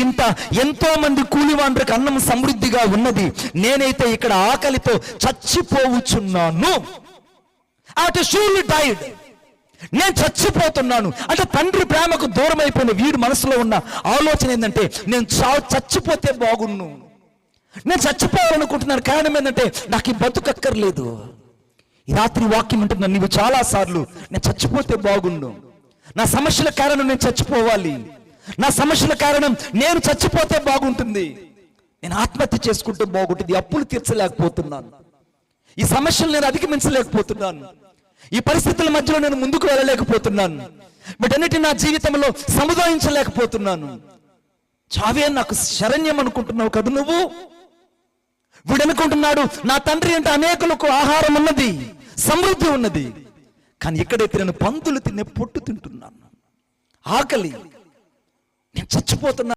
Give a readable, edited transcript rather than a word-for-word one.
ఇంత ఎంతో మంది కూలివాండ్రకు అన్నం సమృద్ధిగా ఉన్నది, నేనైతే ఇక్కడ ఆకలితో చచ్చిపోవచ్చున్నాను. అటు షూల్ డైడ్, నేను చచ్చిపోతున్నాను అంటే తండ్రి ప్రేమకు దూరం అయిపోయిన వీడు మనసులో ఉన్న ఆలోచన ఏంటంటే నేను చచ్చిపోతే బాగున్ను, నేను చచ్చిపోవాలనుకుంటున్నాను. కారణం ఏంటంటే నాకు ఈ బతుకక్కర్లేదు. ఈ రాత్రి వాక్యం అంటున్నాను, నీవు చాలా సార్లు నేను చచ్చిపోతే బాగుండు, నా సమస్యల కారణం నేను చచ్చిపోవాలి, నా సమస్యల కారణం నేను చచ్చిపోతే బాగుంటుంది, నేను ఆత్మహత్య చేసుకుంటే బాగుంటుంది, అప్పులు తీర్చలేకపోతున్నాను, ఈ సమస్యలు నేను అధిగమించలేకపోతున్నాను, ఈ పరిస్థితుల మధ్యలో నేను ముందుకు వెళ్ళలేకపోతున్నాను, వీటన్నిటి నా జీవితంలో సముదాయించలేకపోతున్నాను, చావే నాకు శరణ్యం అనుకుంటున్నావు కదా నువ్వు. వీడనుకుంటున్నాడు నా తండ్రి అంటే అనేకులకు ఆహారం ఉన్నది, సమృద్ధి ఉన్నది, కానీ ఇక్కడైతే నేను పందులు తినే పొట్టు తింటున్నాను, ఆకలి, నేను చచ్చిపోతున్నా.